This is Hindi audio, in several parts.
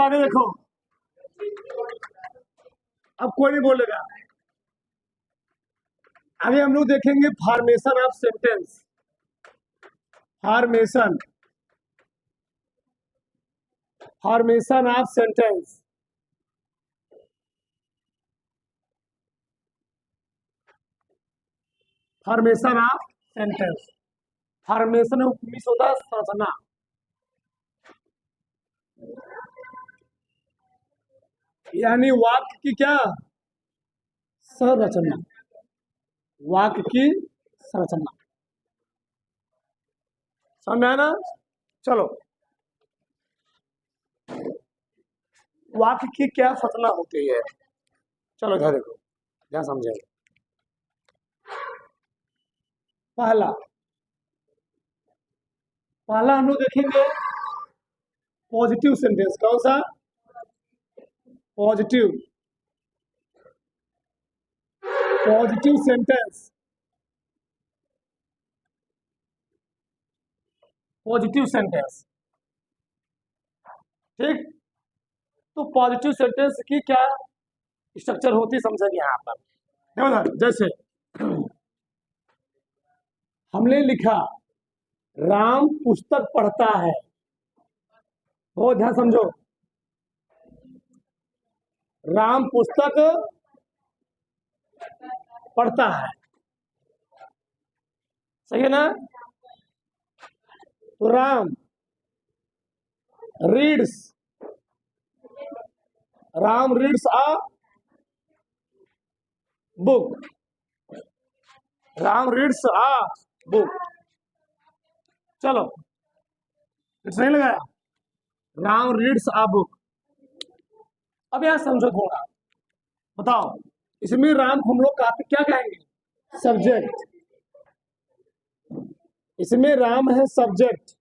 आगे देखो, अब कोई नहीं बोलेगा। आगे हम लोग देखेंगे formation of sentence. Formation formation of sentence. Formation of sentence. Formation means होता है संरचना। यानी वाक्य की क्या संरचना। वाक्य की संरचना, समझ में आया ना? चलो, वाक्य की क्या संरचना होती है, चलो इधर देखो, ध्यान समझेंगे। पहला हम लोग देखेंगे पॉजिटिव सेंटेंस। कौन सा? Positive sentence. पॉजिटिव सेंटेंस, ठीक। तो पॉजिटिव सेंटेंस की क्या स्ट्रक्चर होती है समझेंगे यहाँ पर। देखो ना, जैसे हमने लिखा राम पुस्तक पढ़ता है, बहुत ध्यान समझो। राम पुस्तक पढ़ता है, सही है ना? तो Ram reads a book. Ram reads a book. चलो, सही लगाया, राम रीड्स अ बुक। अब यहां समझो थोड़ा, बताओ, इसमें राम को हम लोग क्या कहेंगे? सब्जेक्ट। इसमें राम है सब्जेक्ट।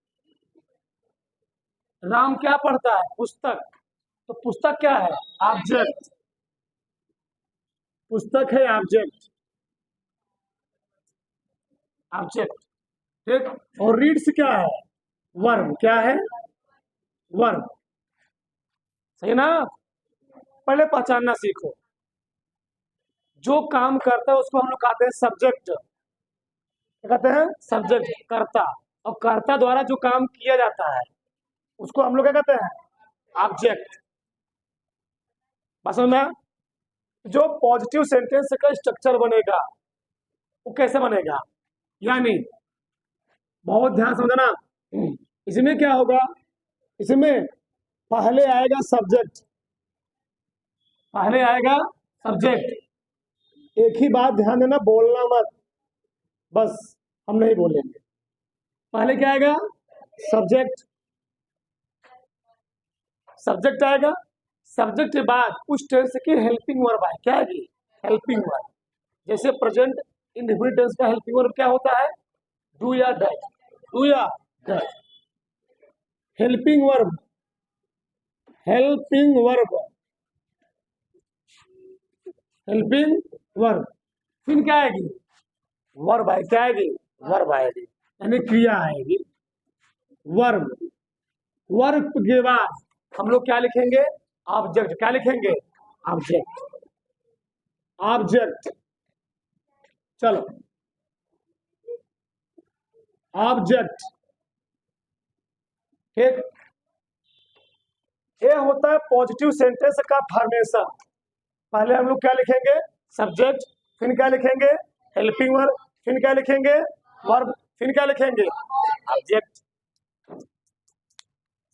राम क्या पढ़ता है? पुस्तक। तो पुस्तक क्या है? ऑब्जेक्ट। पुस्तक है ऑब्जेक्ट। ऑब्जेक्ट, ठीक। और रीड्स क्या है? वर्ब। क्या है? वर्ब, सही ना? पहले पहचानना सीखो, जो काम करता है उसको हम लोग कहते हैं सब्जेक्ट। क्या कहते हैं? सब्जेक्ट, कर्ता। और कर्ता द्वारा जो काम किया जाता है उसको हम लोग क्या कहते हैं? ऑब्जेक्ट। बस समझ में? जो पॉजिटिव सेंटेंस का स्ट्रक्चर बनेगा वो कैसे बनेगा, यानी बहुत ध्यान समझना। इसमें क्या होगा? इसमें पहले आएगा सब्जेक्ट। पहले आएगा सब्जेक्ट। एक ही बात ध्यान देना, बोलना मत, बस हम नहीं बोलेंगे। पहले क्या आएगा? सब्जेक्ट। सब्जेक्ट आएगा, सब्जेक्ट के बाद उस टेंस की हेल्पिंग वर्ब है। क्या है? Helping verb. जैसे प्रेजेंट इंडेफिनिट टेंस का हेल्पिंग वर्ब क्या होता है? डू या डज। डू या does. Helping verb, helping verb, helping verb. फिर क्या आएगी? वर्ब आएगी। क्या आएगी? वर्ब आएगी, यानी क्रिया आएगी, वर्ब। वर्ब के बाद हम लोग क्या लिखेंगे? ऑब्जेक्ट। क्या लिखेंगे? ऑब्जेक्ट। ऑब्जेक्ट, चलो, ऑब्जेक्ट, ठीक। ये होता है पॉजिटिव सेंटेंस का फॉर्मेशन। पहले हम लोग क्या लिखेंगे? सब्जेक्ट। फिर क्या लिखेंगे? Helping verb. फिर क्या लिखेंगे? वर्ब। फिर क्या लिखेंगे? ऑब्जेक्ट।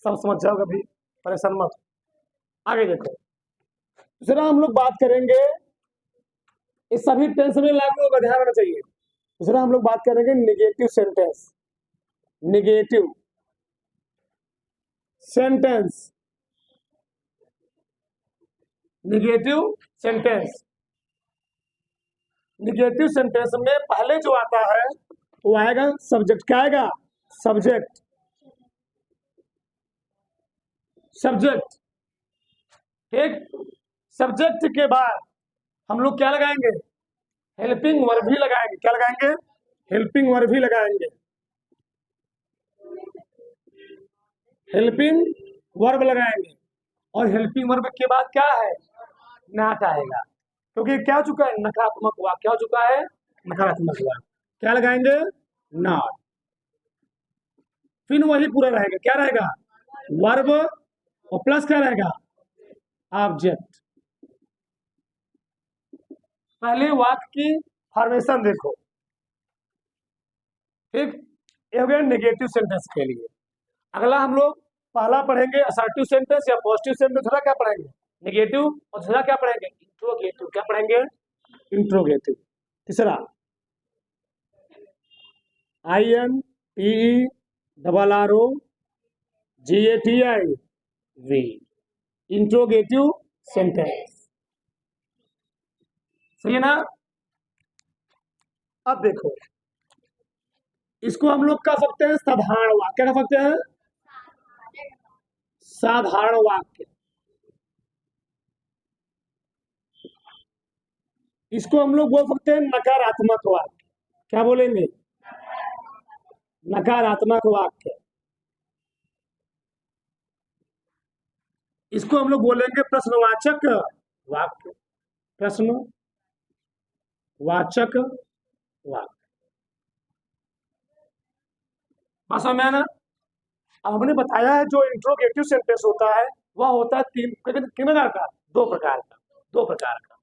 सब समझ जाओगे, अभी परेशान मत। आगे देखो, दूसरा हम लोग बात करेंगे, इस सभी टेंस में लागू होगा, ध्यान रखना चाहिए। दूसरा हम लोग बात करेंगे negative sentence. Negative sentence. Negative sentence. Negative sentence में पहले जो आता है वो आएगा सब्जेक्ट। क्या आएगा? सब्जेक्ट। सब्जेक्ट, ठीक। सब्जेक्ट के बाद हम लोग क्या लगाएंगे? हेल्पिंग वर्ब भी लगाएंगे। क्या लगाएंगे? हेल्पिंग वर्ब भी लगाएंगे। हेल्पिंग वर्ब लगाएंगे। और हेल्पिंग वर्ब के बाद क्या है, नॉट आएगा, क्योंकि क्या हो चुका है, नकारात्मक वाक्य, क्या हो चुका है, नकारात्मक वाक्य, क्या लगाएंगे, नॉट। फिर वही पूरा रहेगा, क्या रहेगा, वर्ब और प्लस क्या रहेगा, ऑब्जेक्ट। पहले वाक्य की फॉर्मेशन देखो, ठीक, ये हो गया नेगेटिव सेंटेंस के लिए। अगला हम लोग पहला पढ़ेंगे असर्टिव सेंटेंस या पॉजिटिव सेंटेंस, दूसरा क्या पढ़ेंगे, नेगेटिव, और दूसरा क्या पढ़ेंगे, इंट्रोगेटिव। क्या पढ़ेंगे, इंट्रोगेटिव। तीसरा INTERROGATIV, इंट्रोगेटिव सेंटेंस, सही है ना। अब देखो, इसको हम लोग कह सकते हैं साधारण वाक्य, क्या कह सकते हैं, साधारण वाक्य। इसको हम लोग बोल सकते हैं नकारात्मक वाक्य। क्या बोलेंगे, नकारात्मक वाक्य। इसको हम लोग बोलेंगे प्रश्नवाचक वाक्य, प्रश्नवाचक वाक्य। बात समझ में आया ना। अब हमने बताया है जो इंट्रोगेटिव सेंटेंस होता है वह होता है तीन प्रकार का, दो प्रकार का।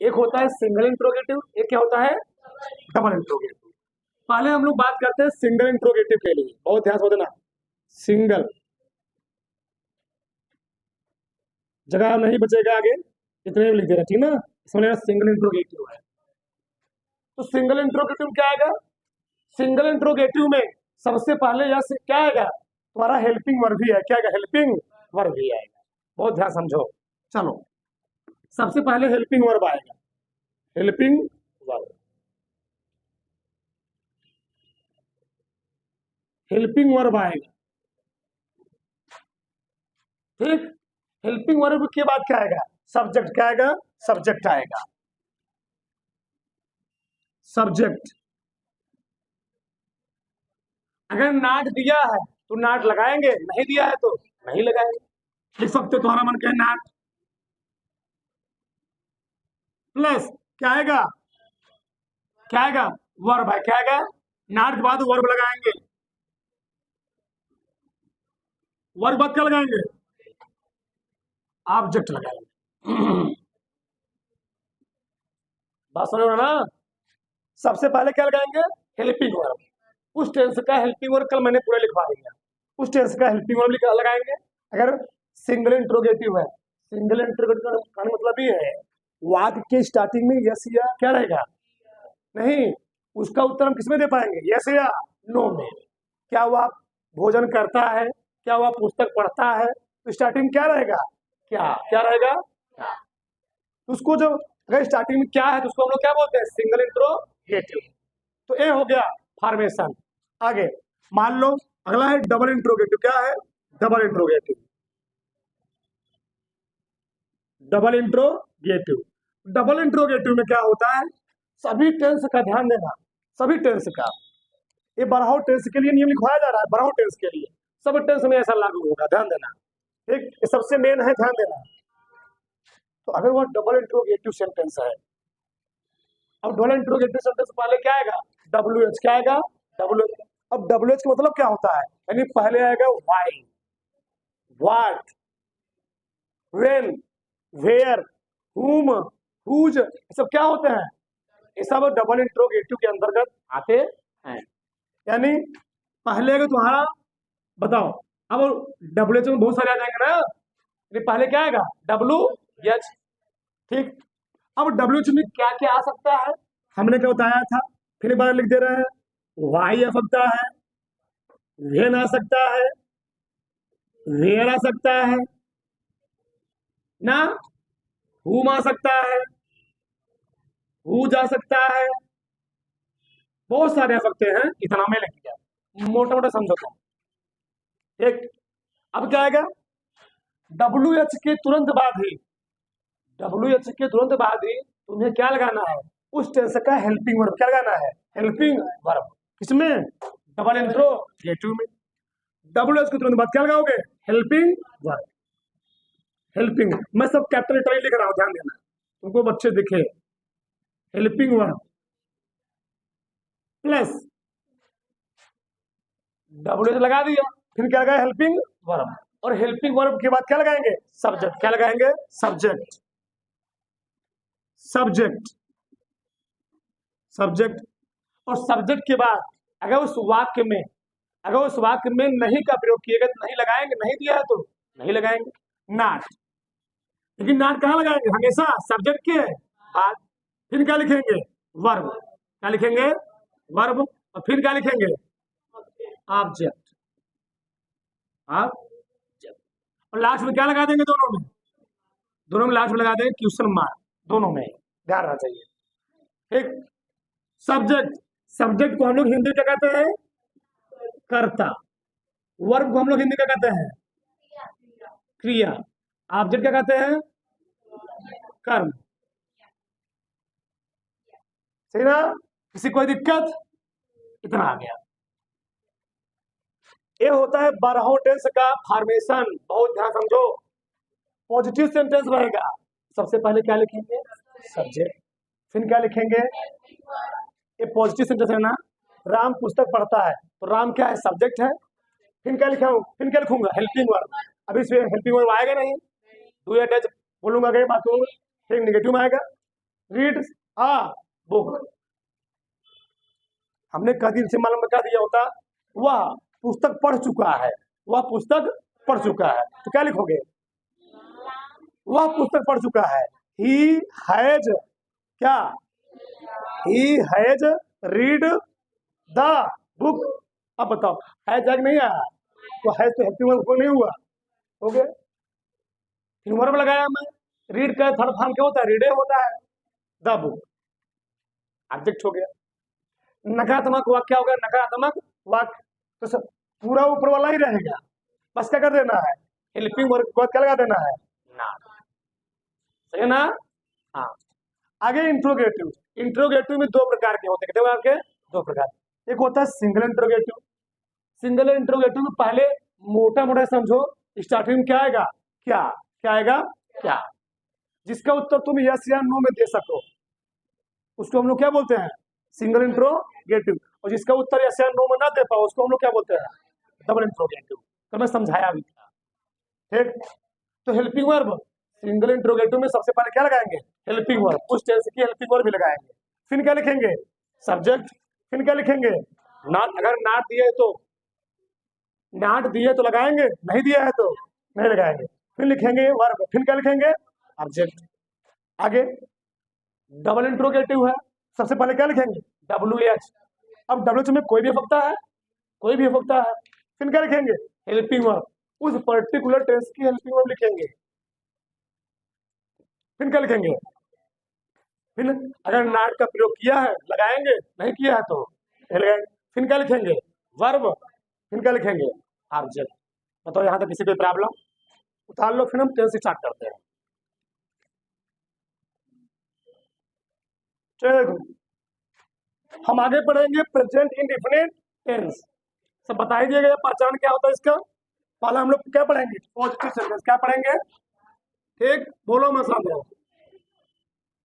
एक होता है सिंगल इंट्रोगेटिव, एक क्या होता है, डबल इंट्रोगेटिव। पहले हम लोग बात करते हैं सिंगल इंट्रोगेटिव के लिए, बहुत ध्यान से देना। सिंगल, जगह नहीं बचेगा आगे, इतने में लिख दे रहा, ठीक ना, इसमें सिंगल इंट्रोगेटिव है। तो सिंगल इंट्रोगेटिव क्या आएगा, सिंगल इंट्रोगेटिव में सबसे पहले यह क्या आएगा, तुम्हारा हेल्पिंग वर्ब भी है, क्या आएगा, हेल्पिंग वर्ब भी आएगा। बहुत ध्यान समझो, चलो सबसे पहले हेल्पिंग वर्ब आएगा, हेल्पिंग वर्ब, हेल्पिंग वर्ब आएगा, ठीक। हेल्पिंग वर्ब के बाद क्या आएगा, सब्जेक्ट, क्या आएगा, सब्जेक्ट आएगा, सब्जेक्ट। अगर नाट दिया है तो नाट लगाएंगे, नहीं दिया है तो नहीं लगाएंगे। लिख सकते, तुम्हारा मन क्या है, नाट प्लस क्या आएगा, क्या आएगा, वर्ब है, क्या आएगा, नाट के बाद वर्ब लगाएंगे, वर्ब बाद क्या लगाएंगे, ऑब्जेक्ट लगाएंगे। बात समझ में ना। सबसे पहले क्या लगाएंगे, हेल्पिंग वर्ब। उस टेंस का हेल्पिंग वर्ब कल मैंने पूरा लिखवा दिया, उस टेंस का हेल्पिंग वर्ब लगाएंगे। अगर सिंगल इंट्रोगेटिव है, सिंगल इंट्रोगेटिव का मतलब ये है वाक्य के स्टार्टिंग में यस या क्या रहेगा, नहीं, उसका उत्तर हम किसमें दे पाएंगे, यस या नो में। क्या वह भोजन करता है, क्या वह पुस्तक पढ़ता है, तो स्टार्टिंग क्या रहेगा, क्या, क्या रहेगा, क्या। उसको जब अगर स्टार्टिंग में क्या है तो उसको हम लोग क्या बोलते हैं, सिंगल इंट्रोगेटिव। तो ये हो गया फॉर्मेशन। आगे मान लो अगला है डबल इंट्रोगेटिव। क्या है, double interrogative, double interrogative. Double interrogative में क्या होता है, सभी टेंस का ध्यान देना, सभी टेंस का, ये बरहाउ टेंस के लिए नियम लिखवाया जा रहा है, बरहाउ टेंस के लिए सब टेंस में ऐसा लागू होगा, ध्यान देना, ठीक, ये सबसे मेन है, ध्यान देना। तो अगर वह डबल इंट्रोगेटिव सेंटेंस है, अब डबल इंट्रोगेटिव सेंटेंस पहले क्या आएगा, WH, क्या आएगा, WH। अब WH का मतलब क्या होता है, यानी पहले आएगा why, what, when, where, whom, whose, ये सब क्या होते हैं, ये सब डबल इंट्रोगेटिव के अंतर्गत आते हैं। यानी पहले अगर तुम्हारा बताओ, अब WH में बहुत सारे आ जाएंगे ना, पहले क्या आएगा, WH, ठीक। अब WH में क्या क्या आ सकता है, हमने क्या बताया था, फिर एक बार लिख दे रहे हैं, वाई आ सकता है, वेन आ सकता है, वेयर आ सकता है ना, हुम आ सकता है, हु जा सकता है, बहुत सारे आ सकते हैं, इतना में लिख दिया, मोटा मोटा समझो तो, ठीक। अब क्या आएगा, WH के तुरंत बाद ही, WH के तुरंत बाद ही तुम्हें क्या लगाना है, उस टेंस का हेल्पिंग वर्ब, क्या लगाना है, हेल्पिंग वर्ब, किसमें, डबल इंट्रोगेटिव में। WH के तुरंत बाद क्या लगाओगे, हेल्पिंग वर्ब। हेल्पिंग, मैं सब कैपिटल लेटर ही लिख रहा हूं, ध्यान देना, तुमको बच्चे दिखे। हेल्पिंग वर्ब प्लस डब्ल्यू लगा दिया, फिर क्या लगाया, हेल्पिंग वर्ब। और हेल्पिंग वर्ब के बाद क्या लगाएंगे, सब्जेक्ट। क्या लगाएंगे, सब्जेक्ट। सब्जेक्ट सब्जेक्ट और सब्जेक्ट के बाद अगर उस वाक्य में नहीं का प्रयोग किएगा तो नहीं लगाएंगे, नहीं दिया है तो नहीं लगाएंगे। नॉट, लेकिन नॉट कहाँ लगाएंगे, हमेशा सब्जेक्ट के बाद। फिर क्या लिखेंगे, वर्ब। क्या लिखेंगे, वर्ब। और फिर क्या लिखेंगे, ऑब्जेक्ट। और लास्ट में क्या लगा देंगे, दोनों में लास्ट में लगा देंगे क्वेश्चन मार्क, दोनों में ध्यान रखना चाहिए। ठीक, सब्जेक्ट को हम लोग हिंदी क्या कहते हैं, कर्ता। वर्ब को हम लोग हिंदी क्या कहते हैं, क्रिया। ऑब्जेक्ट क्या कहते हैं, कर्म। सही ना, किसी कोई दिक्कत, इतना आ गया। ये होता है 12 टेंस का फॉर्मेशन, बहुत ध्यान समझो। पॉजिटिव सेंटेंस रहेगा, सबसे पहले क्या लिखेंगे, सब्जेक्ट। फिर क्या लिखेंगे, ये पॉजिटिव सेंटेंस है ना, राम पुस्तक पढ़ता है, तो राम क्या है, सब्जेक्ट है। फिर क्या लिखूंगा, हेल्पिंग वर्ब। अभी इसमें हेल्पिंग वर्ब आएगा नहीं, डू या डज बोलूंगा, कई बात होगा, फिर निगेटिव में आएगा। रीड आ बुक, हमने कभी से मालूम क्या दिया होता, वह पुस्तक पढ़ चुका है, वह पुस्तक पढ़ चुका है, तो क्या लिखोगे, वह पुस्तक पढ़ चुका है। ही हैज, क्या, he has read the book. अब बताओ, हैज नहीं आया तो हैज तो हेल्पिंग वर्ब नहीं हुआ, हो गया। फिर वर्ब लगाया मैं, रीड का थर्ड फॉर्म क्या होता है, रीडे होता है, द बुक, ऑब्जेक्ट हो गया। नकारात्मक वाक्य क्या होगा, नकारात्मक वाक्य तो सब पूरा ऊपर वाला ही रहेगा, बस क्या कर देना है, हेल्पिंग वर्ब को क्या लगा देना है, नॉट। सही है ना, हाँ। आगे इंट्रोगेटिव। इंट्रोगेटिव में दो प्रकार के होते हैं, कितने आपके, दो प्रकार। एक होता है सिंगल इंट्रोगेटिव। सिंगल इंट्रोगेटिव में पहले मोटा मोटा समझो, स्टार्टिंग में क्या आएगा, क्या आएगा, क्या, जिसका उत्तर तुम यस या नो में दे सको उसको हम लोग क्या बोलते हैं, सिंगल इंट्रोगेटिव। और जिसका उत्तर यस या नो में ना दे पाओ उसको हम लोग क्या बोलते हैं, डबल इंट्रोगेटिव। तो मैं समझाया भी था, ठीक। तो हेल्पिंग वर्ब सिंगल इंट्रोगेटिव में सबसे पहले क्या लगाएंगे, हेल्पिंग वर्ब, उस टेंस की हेल्पिंग वर्ब भी लगाएंगे। फिर क्या लिखेंगे, सब्जेक्ट। फिर क्या लिखेंगे, नॉट। अगर नॉट दिए तो लगाएंगे, नहीं दिया है तो नहीं लगाएंगे। फिर लिखेंगे वर्ब, फिर क्या लिखेंगे, ऑब्जेक्ट। आगे डबल इंट्रोगेटिव है, सबसे पहले क्या लिखेंगे, WH। अब WH में कोई भी हो सकता है, फिर क्या लिखेंगे, हेल्पिंग वर्ब, उस पर्टिकुलर टेंस की हेल्पिंग वर्ब लिखेंगे। फिर क्या लिखेंगे, फिर अगर नॉट का प्रयोग किया है लगाएंगे, नहीं किया है तो नहीं लगाएंगे। फिर क्या लिखेंगे, वर्ब। फिर क्या लिखेंगे, ऑब्जेक्ट। बताओ यहाँ तक किसी कोई प्रॉब्लम, उतार लो, फिर हम टेंस स्टार्ट करते हैं। चलो हम आगे पढ़ेंगे प्रेजेंट इंडेफिनिट टेंस। सब बता ही दिया गया, पहचान क्या होता है इसका। पहले हम लोग क्या पढ़ेंगे, पॉजिटिव सेंटेंस। क्या पढ़ेंगे, ठीक, बोलो मैं समझो।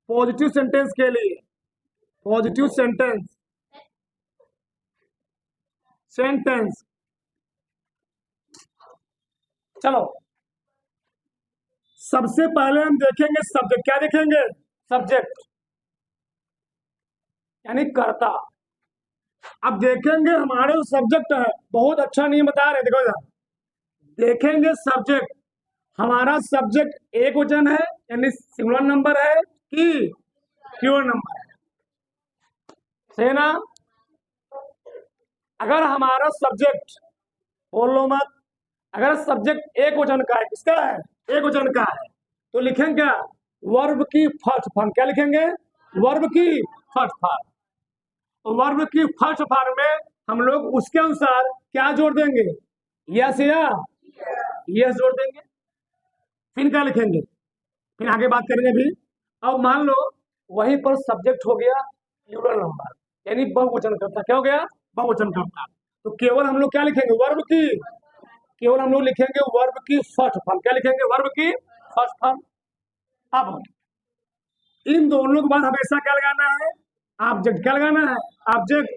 पॉजिटिव सेंटेंस के लिए, पॉजिटिव सेंटेंस चलो सबसे पहले हम देखेंगे सब्जेक्ट। क्या देखेंगे, सब्जेक्ट यानी कर्ता। अब देखेंगे हमारे जो सब्जेक्ट है, बहुत अच्छा नहीं बता रहे, देखो इधर देखेंगे सब्जेक्ट। हमारा सब्जेक्ट एक वचन है यानी सिंगुलर नंबर है कि प्योर नंबर है, सही ना। अगर हमारा सब्जेक्ट, बोलो मत, अगर सब्जेक्ट एक वचन का है, किसका है, एक वचन का है, तो लिखेंगे क्या, वर्ब की फर्स्ट फॉर्म। क्या लिखेंगे, वर्ब की फर्स्ट फॉर्म। तो वर्ब की फर्स्ट फॉर्म में हम लोग उसके अनुसार क्या जोड़ देंगे, यस या यस जोड़ देंगे। फिर क्या लिखेंगे, फिर आगे बात करेंगे भी। अब मान लो वहीं पर सब्जेक्ट हो गया प्लूरल नंबर यानी बहुवचन करता। क्या हो गया, बहुवचन करता। तो केवल हम लोग क्या लिखेंगे, वर्ब की, केवल हम लोग लिखेंगे वर्ब की फर्स्ट फॉर्म। क्या लिखेंगे, वर्ब की फर्स्ट फॉर्म। अब इन दोनों के बाद हमेशा क्या लगाना है? ऑब्जेक्ट। क्या लगाना है? ऑब्जेक्ट।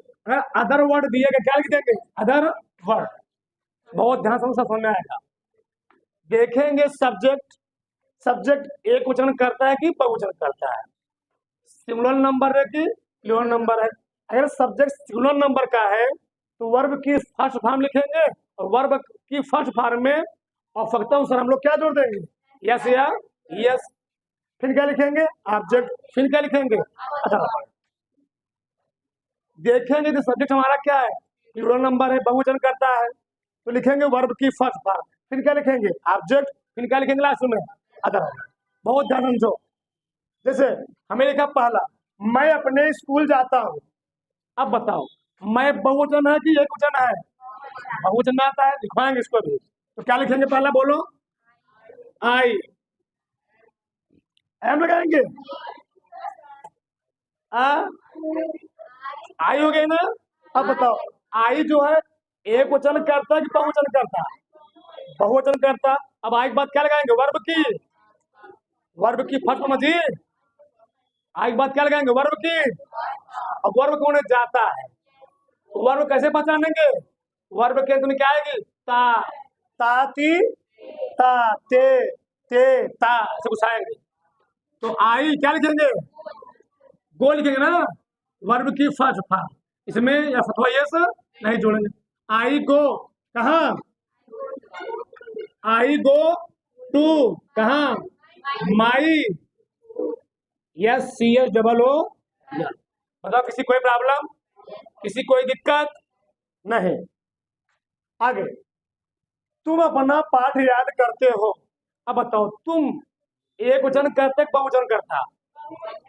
अदर वर्ड दिएगा, क्या लिख देंगे? Other word. बहुत ध्यान से समझ में आएगा। देखेंगे सब्जेक्ट, सब्जेक्ट एक वचन करता है कि बहुवचन करता है? सिंगुलर नंबर है कि प्लूरल नंबर है? अगर सब्जेक्ट सिंगुलर नंबर का है तो वर्ब की फर्स्ट फॉर्म लिखेंगे, और वर्ब की फर्स्ट फॉर्म में औफक्तानुसार हम लोग क्या जोड़ देंगे? यस या यस। फिर क्या लिखेंगे? ऑब्जेक्ट। फिर क्या लिखेंगे? अच्छा, देखेंगे कि सब्जेक्ट हमारा क्या है? प्लूरल नंबर है, बहुवचन करता है, तो लिखेंगे वर्ब की फर्स्ट फॉर्म। फिर क्या लिखेंगे? ऑब्जेक्ट। फिर क्या लिखेंगे लास्ट में? अदर। बहुत ध्यान समझो। जैसे हमें लिखा पहला, मैं अपने स्कूल जाता हूँ। अब बताओ, मैं बहुवचन है कि एक वचन है? बहुवचन में आता है, लिखवाएंगे इसको भी। तो क्या लिखेंगे? पहला बोलो, आई। एम लगाएंगे। आई हो गई ना? अब बताओ, आई जो है एक वचन करता है कि बहुवचन करता है? बहुवचन करता। अब आई के बाद क्या लगाएंगे? वर्ब की। वर्ब की फर्स्ट समझिए। आई के बाद क्या लगाएंगे? वर्ब की। अब वर्ब कौन है? जाता है। तो वर्ब कैसे पहचानेंगे? वर्ब के अंत में क्या आएगी? ता। ताती, ता, ते ता से कुछ आएंगे। तो आई क्या लिखेंगे? गो लिखेंगे ना? वर्ब की फर्स्ट फॉर्म। इसमें या अथवा यस नहीं जोड़ेंगे। आई गो कहा? आई गो टू कहा? My. Yes, C S double O. बताओ, किसी कोई प्रॉब्लम? किसी कोई दिक्कत? नहीं। आगे, तुम अपना पाठ याद करते हो। अब बताओ, तुम एक वचन करते बहुवचन करता?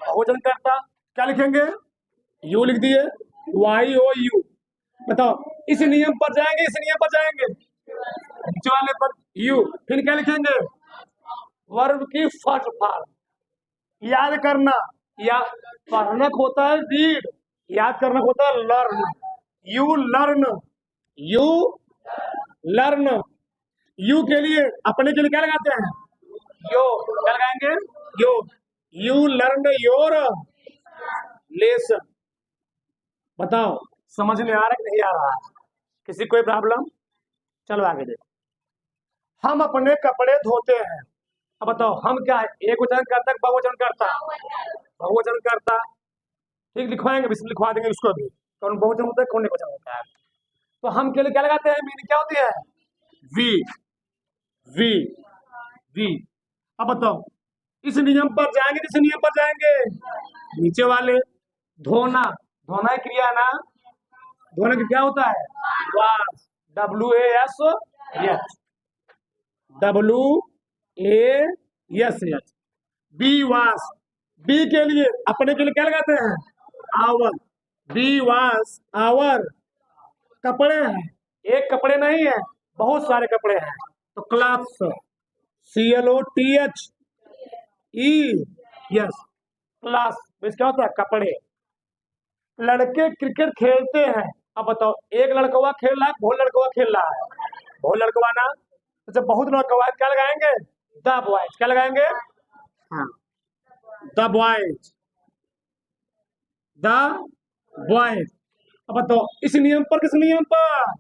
बहुवचन करता। क्या लिखेंगे? यू लिख दिए, वाई ओ यू। बताओ, इस नियम पर जाएंगे, इस नियम पर जाएंगे? नीचे वाले पर यू। फिर क्या लिखेंगे? वर्ब की फर्स्ट फॉर्म। याद करना, या पढ़ना होता है रीड, याद करना होता है learn. You learn, you learn. You के लिए, अपने के लिए क्या लगाते हैं? यो। क्या लगाएंगे? यो। You learn your lesson. बताओ, समझ में आ रहा है कि नहीं आ रहा? किसी कोई प्रॉब्लम? चलो आगे देखो। हम अपने कपड़े धोते हैं। अब बताओ, हम क्या है? एक वचन करता है, बहुवचन करता? बहुवचन करता। ठीक, लिखवाएंगे, लिखवा देंगे उसको भी, कौन बहुवचन होता है, कौन एक वचन होता है। तो हम के लिए क्या लगाते हैं? मीनिंग क्या होती है? वी। वी। वी। अब बताओ, इस नियम पर जाएंगे, इस नियम पर जाएंगे? नीचे वाले। धोना, धोना एक क्रिया ना? धोने का क्या होता है? Wash. W A S H. W A S H. We wash. We के लिए, अपने के लिए क्या लगाते हैं? आवर। We wash our. कपड़े हैं, एक कपड़े नहीं है, बहुत सारे कपड़े हैं, तो clothes. C L O T H E. Yes, class. क्या होता है? कपड़े। लड़के क्रिकेट खेलते हैं। अब बताओ, एक लड़का हुआ खेल रहा है, बहुत लड़का हुआ खेल रहा है? बहुत लड़का हुआ ना? तो जब बहुत लड़का हुआ क्या लगाएंगे? The boys. क्या लगाएंगे? हाँ, द बॉयज। The boys. अब बताओ, इस नियम पर, किस नियम पर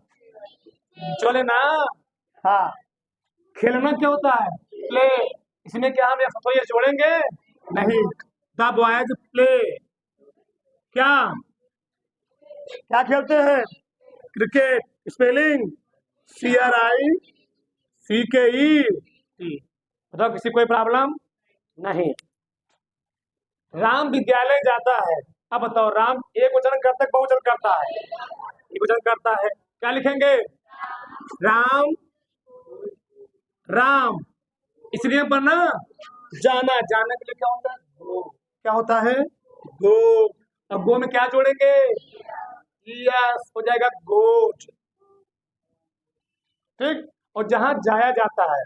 चले ना? हाँ, खेलना क्या होता है? प्ले। इसमें क्या हम ये जोड़ेंगे? नहीं। The boys play. क्या क्या खेलते हैं? Cricket. Spelling C R I C K E T. बताओ, किसी कोई प्रॉब्लम? नहीं। राम विद्यालय जाता है। अब बताओ, राम एक वचन करता है, बहुवचन करता है? एक वचन करता है। क्या लिखेंगे? राम। राम। इसलिए पर ना, जाना, जाने के लिए क्या होता है? गो। क्या होता है? गो। अब गो में क्या जोड़ेंगे? यस, हो जाएगा गोट। ठीक। और जहां जाया जाता है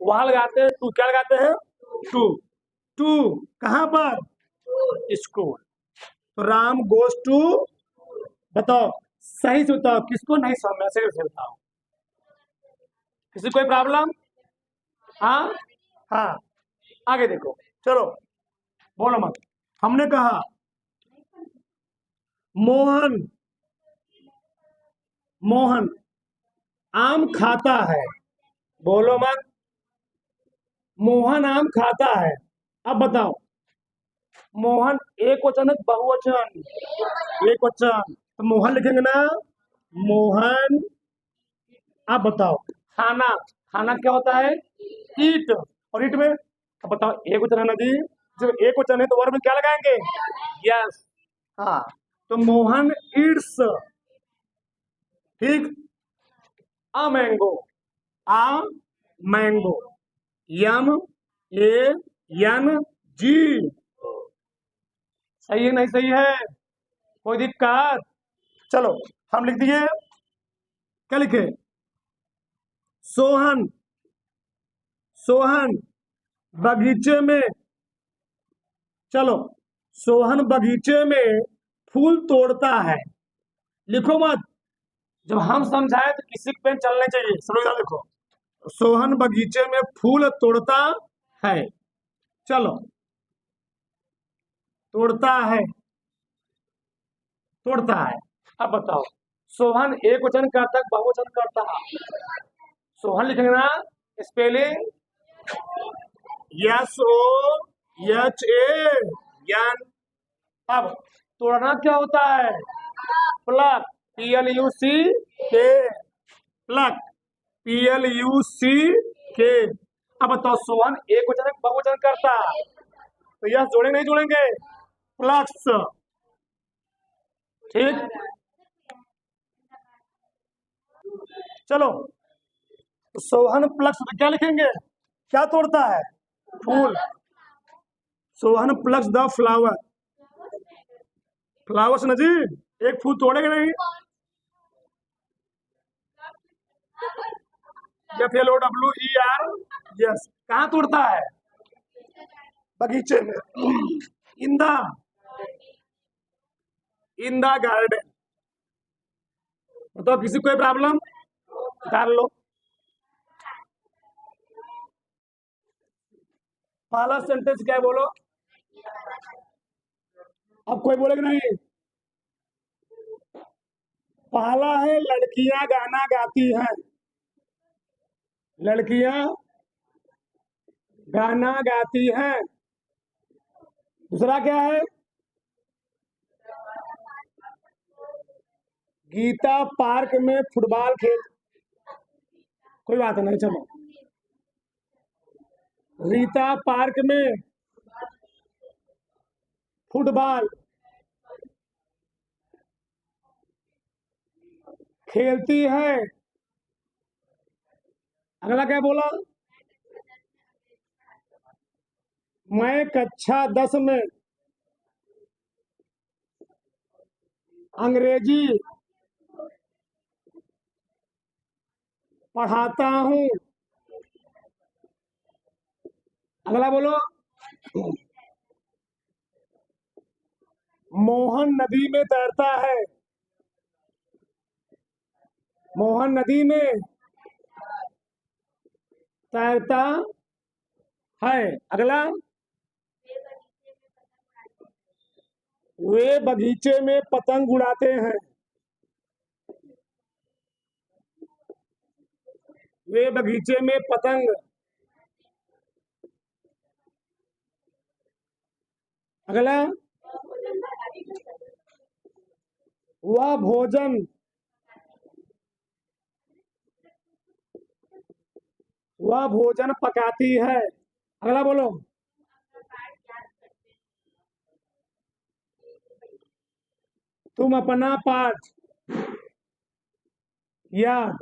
वहां लगाते हैं टू। क्या लगाते हैं? टू। टू कहां पर? स्कूल। तो राम गोज टू। बताओ, सही से बताओ, किसको नहीं समझ में से बताओ? किसी कोई प्रॉब्लम? हाँ हाँ, आगे देखो, चलो बोलो मत। हमने कहा मोहन, मोहन आम खाता है, बोलो मत। मोहन आम खाता है। अब बताओ, मोहन एक वचन है बहुवचन? एक वचन, तो मोहन लिखेंगे ना, मोहन। अब बताओ, खाना, खाना क्या होता है? ईट। और ईट में, अब बताओ, एक वचन है ना जी, जब एक वचन है तो वर्ब में क्या लगाएंगे? यस। हाँ, तो मोहन ईट्स, ठीक, a mango, a mango, M A N G. सही है नहीं सही है? कोई दिक्कत? चलो हम लिख दिए, क्या लिखे? सोहन, सोहन बगीचे में, चलो, सोहन बगीचे में फूल तोड़ता है। लिखो मत, जब हम समझाए तो किसी के पेन चलने चाहिए, समझ लो, लिखो, सोहन बगीचे में फूल तोड़ता है। चलो, तोड़ता है, तोड़ता है। अब बताओ, सोहन एक वचन करता है बहुवचन करता है? सोहन लिखेंगे ना, spelling S O H A N. अब तोड़ना क्या होता है? Pluck, PLUC K, pluck, PLUC K. अब बताओ, सोहन एक वचन बहुवचन करता है, तो यह जोड़ेंगे नहीं जोड़ेंगे? प्लक्स, ठीक। चलो, तो सोहन प्लक्स तो क्या लिखेंगे? क्या तोड़ता है? फूल। Sohan plucks the flower, flowers ना जी, एक फूल तोड़ेगा नहीं। FLOWER, yes. कहाँ तोड़ता है? बगीचे में, in the, in the garden. बताओ, किसी को कोई प्रॉब्लम? कर लो। पहला सेंटेंस क्या है बोलो? अब कोई बोलेगा नहीं। पहला है लड़कियां गाना गाती हैं, लड़कियां गाना गाती हैं। दूसरा क्या है? गीता पार्क में फुटबॉल खेल, कोई बात नहीं, चलो। रीता पार्क में फुटबॉल खेलती है। अगला क्या बोला? मैं कक्षा 10 में अंग्रेजी पढ़ाता हूँ। अगला बोलो। मोहन नदी में तैरता है, मोहन नदी में तैरता है। अगला, वे बगीचे में पतंग उड़ाते हैं, वे बगीचे में पतंग। अगला, वह भोजन, वह भोजन पकाती है। अगला बोलो। तुम अपना पाठ याद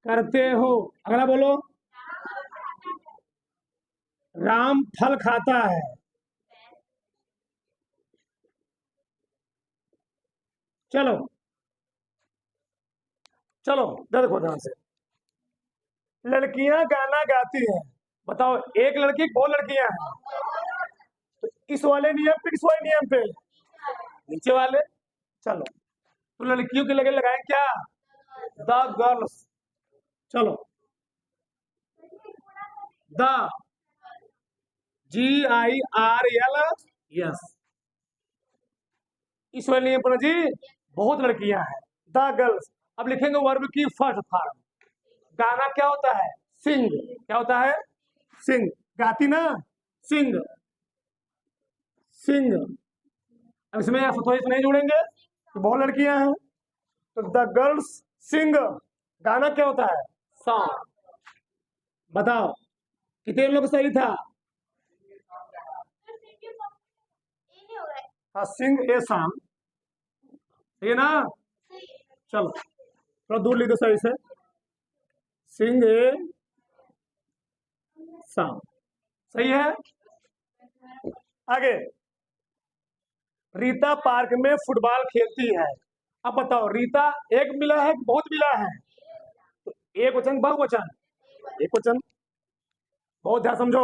करते हो। अगला बोलो। राम फल खाता है। चलो, चलो देखो ध्यान से, लड़कियां गाना गाती हैं। बताओ, एक लड़की, बहुत लड़कियां हैं, तो इस वाले नियम पे, किस वाले नियम पे? नीचे वाले। चलो, तो लड़कियों के लगे लगाएं क्या? द गर्ल्स, चलो, द GIRL, यस। ईश्वर ने पर जी बहुत लड़कियां हैं, द गर्ल्स। अब लिखेंगे वर्ब की फर्स्ट फॉर्म। गाना क्या होता है? सिंग। क्या होता है? सिंग। गाती ना, सिंग, सिंग। अब इसमें तो नहीं जोड़ेंगे तो बहुत लड़कियां हैं, तो द गर्ल्स सिंग। गाना क्या होता है? सॉन्ग। बताओ कितने लोग सही था? हाँ, सिंग ए सॉन्ग, ये ना। चलो थोड़ा दूर लिखो सही से, सिंग ए सॉन्ग। सही है। आगे, रीता पार्क में फुटबॉल खेलती है। अब बताओ रीता एक मिला है कि बहुत मिला है? तो एक वचन बहुवचन? एक वचन। बहुत ध्यान समझो,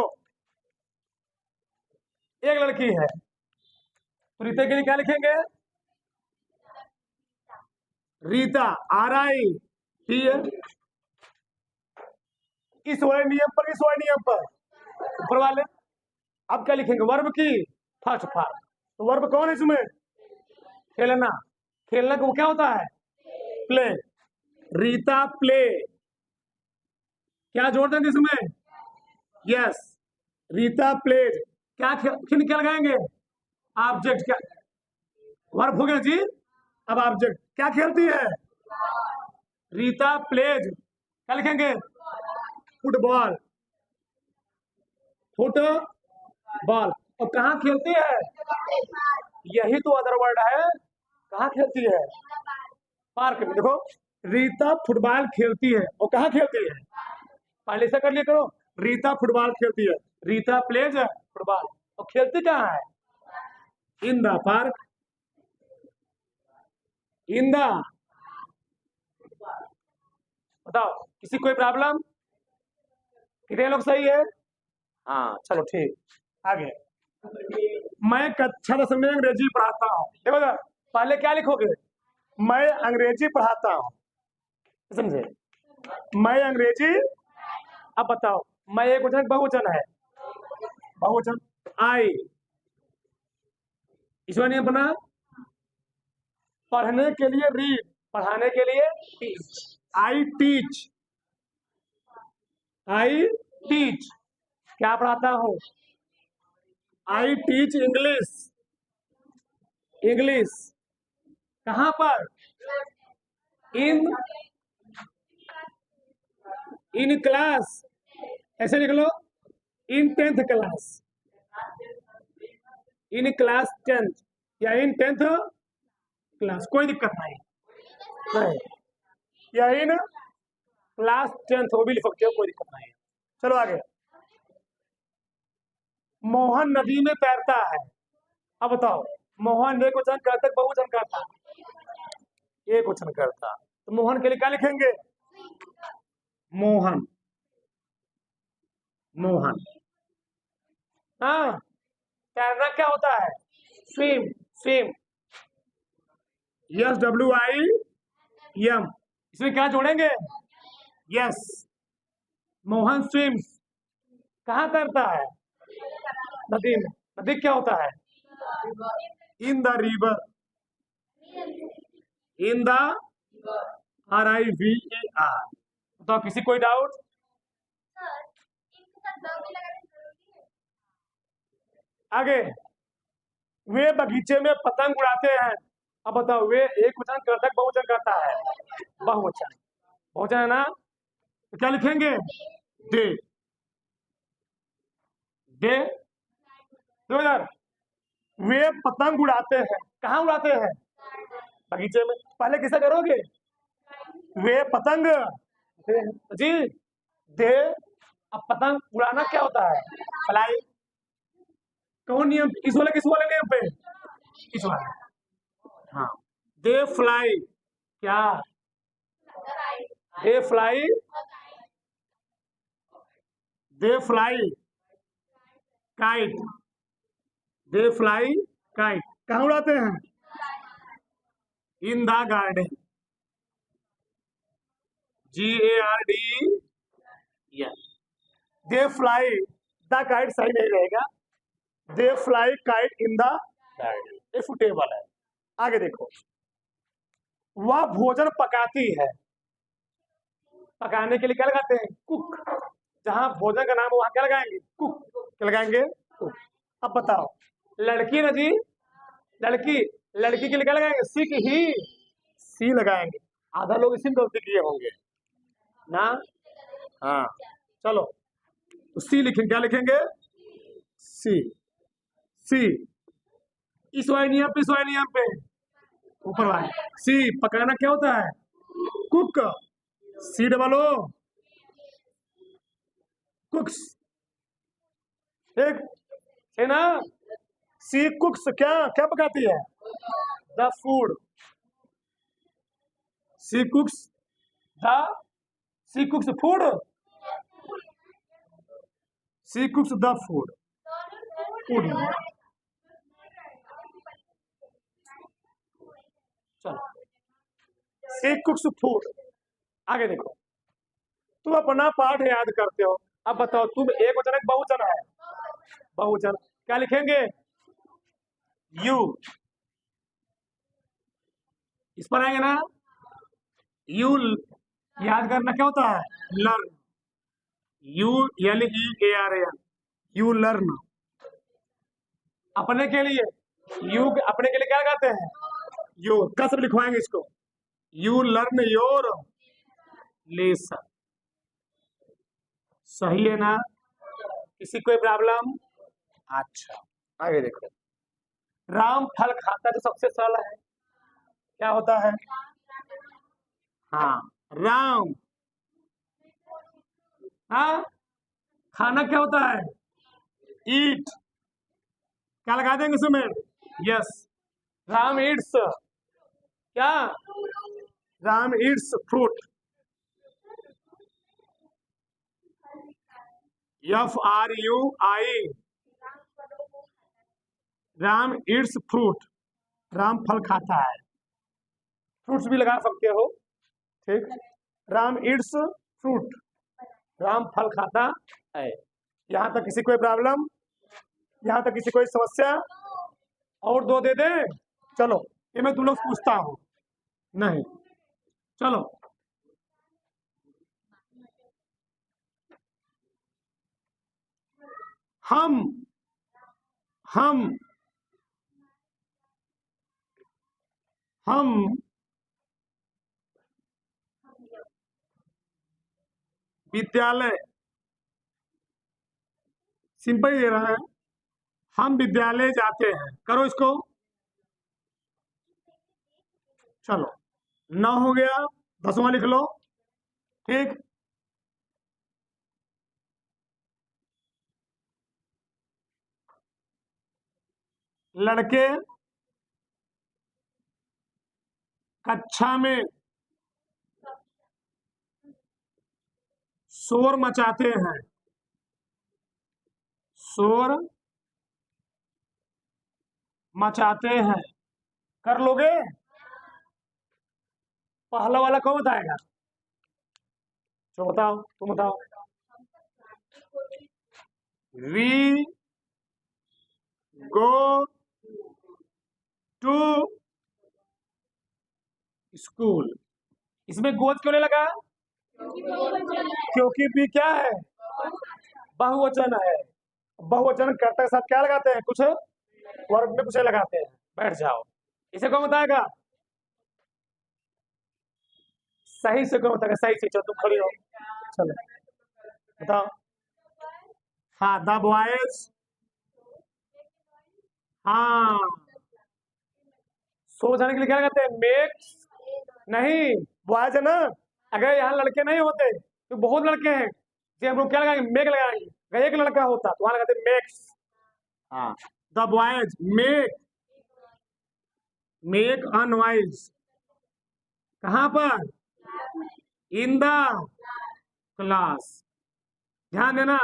एक लड़की है तो रीता के लिए क्या लिखेंगे? रीता, RIT है। इस वाले नियम पर, इस वाले नियम पर, ऊपर वाले। अब क्या लिखेंगे? वर्ब की फर्स्ट फॉर्म। तो वर्ब कौन है इसमें? खेलना। खेलना को क्या होता है? प्ले। रीता प्ले। क्या जोड़ देंगे इसमें? Yes, Rita plays. क्या फिर क्या लगाएंगे? ऑब्जेक्ट। क्या वर्ब हो गया जी? अब ऑब्जेक्ट क्या खेलती है? रीता प्लेज। क्या लिखेंगे? फुटबॉल। फुटबॉल। और कहाँ खेलती है? यही तो अदर वर्ड है। कहाँ खेलती है? पार्क में। देखो, रीता फुटबॉल खेलती है, और कहाँ खेलती है? पहले से कर लिया करो, रीता फुटबॉल खेलती है, रीता प्लेज फुटबॉल। और खेलती कहाँ है? In the park. In the. बताओ किसी कोई प्रॉब्लम? कितने लोग सही है? हाँ चलो ठीक। आगे, मैं कक्षा 10 में अंग्रेजी पढ़ाता हूँ। देखो ना, पहले क्या लिखोगे? मैं अंग्रेजी पढ़ाता हूँ, समझे? मैं अंग्रेजी। अब बताओ, मैं एक वचन बहुवचन है? बहुवचन। आई। इसमें नहीं बना। पढ़ने के लिए रीड, पढ़ाने के लिए teach. I teach. I teach. क्या पढ़ाता हूँ? I teach English. इंग्लिश। कहाँ पर? इन इन क्लास। ऐसे लिख लो, इन 10th class. In class 10th, या इन 10th क्लास, कोई दिक्कत नहीं। नहीं, या इन क्लास 10th, वो भी लिख सकते हो, कोई दिक्कत नहीं। चलो आगे, मोहन नदी में तैरता है। अब बताओ, मोहन एक वचन करता है, बहुवचन करता? एक वचन करता, तो मोहन के लिए क्या लिखेंगे? मोहन। मोहन। हाँ, तैरना क्या होता है? स्विम। स्विम। SWIM। इसमें क्या जोड़ेंगे? यस। मोहन स्विम्स। कहाँ तैरता है? नदी में। नदी क्या होता है? In the river. In the RIVER। तो किसी कोई डाउट? आगे, वे बगीचे में पतंग उड़ाते हैं। अब बताओ, वे एक वचन करता है, बहुवचन करता है? बहुवचन। बहुवचन है ना, तो क्या लिखेंगे? दे। दे। दो यार, वे पतंग उड़ाते हैं। कहाँ उड़ाते हैं? बगीचे में। पहले किसे करोगे? वे पतंग जी। दे। अब पतंग उड़ाना क्या होता है? फ्लाई। कौन नियम? इस वाले, किस वाले नियम पे? इस वाले। हाँ, दे फ्लाई। क्या? They fly. They fly kite. They fly kite. कहाँ उड़ाते हैं? इन the garden. GARD, yes. They fly the kite, सही नहीं रहेगा, they fly kite in the garden, ये सुटेबल है। आगे देखो, वह भोजन पकाती है, पकाने के लिए क्या लगाते हैं? कुक। जहां भोजन का नाम है वहां क्या लगाएंगे? कुक। क्या लगाएंगे? कुक। अब बताओ, लड़की ना जी, लड़की, लड़की के लिए क्या लगाएंगे? सिक ही, सी लगाएंगे। आधा लोग इसी में गलती किए होंगे ना। हाँ, चलो, तो सी लिखेंगे, क्या लिखेंगे? सी, सी। इस वाले नियम पे, इस वाले नियम पे, ऊपर वाले। सी, पकाना क्या होता है? Cook. C double O, cooks. ठीक है ना? सी कुक्स, क्या क्या पकाती है? The food. She cooks the, she cooks food, she cooks the food, food. चलो, सी कुक्स फूड। आगे देखो, तुम अपना पाठ याद करते हो, अब बताओ, तुम एक वचन है कि बहुवचन है? बहुवचन, क्या लिखेंगे? यू। इस पर आएंगे ना, यू। याद करना क्या होता है? लर्न। ULEARN, you learn. अपने के लिए, यू अपने के लिए क्या लगाते हैं? योर। का सब लिखवाएंगे इसको, यू लर्न योर लेसन। सही है ना? किसी कोई प्रॉब्लम? अच्छा, आगे देखो, राम फल खाता, जो सबसे सरल है, क्या होता है? हाँ, राम। हाँ, खाना क्या होता है? ईट। क्या लगा देंगे इसमें? यस। राम ईट्स, क्या? Ram Yeats fruit. FRUI, Ram Yeats fruit, Ram फल खाता है। फ्रूट्स भी लगा सकते हो, ठीक। राम ईट्स फ्रूट, राम फल खाता है। यहां तक किसी कोई प्रॉब्लम? यहां तक किसी कोई समस्या? और दो दे दे? चलो, ये मैं तुम लोग पूछता हूं। नहीं, चलो, हम हम हम विद्यालय, सिंपल ही दे रहा है, हम विद्यालय जाते हैं, करो इसको। चलो, 9 हो गया, 10वां लिख लो, ठीक। लड़के कक्षा में शोर मचाते हैं, शोर मचाते हैं, कर लोगे? पहला वाला कौन बताएगा? तो बताओ, तुम बताओ। We go to school. इसमें गोद क्यों नहीं लगा? क्योंकि भी क्या है? बहुवचन है। बहुवचन करते साथ क्या लगाते हैं? कुछ वर्ग में कुछ लगाते हैं। बैठ जाओ, इसे कौन बताएगा? सही से कौन बताएगा? सही से, चलो तुम खड़ी हो, चलो बताओ। हाँ, द बॉयज, हाँ, सो जाने के लिए क्या लगाते हैं? मेक्स। नहीं, बॉयज है ना, अगर यहाँ लड़के नहीं होते तो बहुत लड़के हैं, जो हम लोग क्या लगाएंगे? मेक लगाएंगे। अगर एक लड़का होता तो वहां लगाते मेक्स। हाँ, the boys make, make a noise, कहां पर? In the class. ध्यान देना,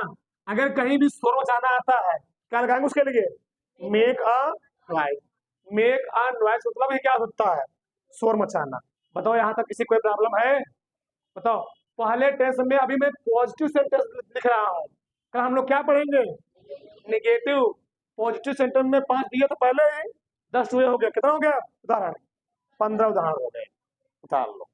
अगर कहीं भी शोर मचाना आता है, क्या लगाएंगे उसके लिए? Make a noise. Make a noise मतलब ये क्या होता है? शोर मचाना। बताओ, यहां तक किसी कोई प्रॉब्लम है? बताओ। पहले टेंस में अभी मैं पॉजिटिव सेंटेंस लिख रहा हूँ। कल हम लोग क्या पढ़ेंगे? निगेटिव। पॉजिटिव सेंटेंस में 5 दिए तो पहले ही 10 हुए हो गए। कितना हो गया उदाहरण? 15 उदाहरण हो गए। उतार लो।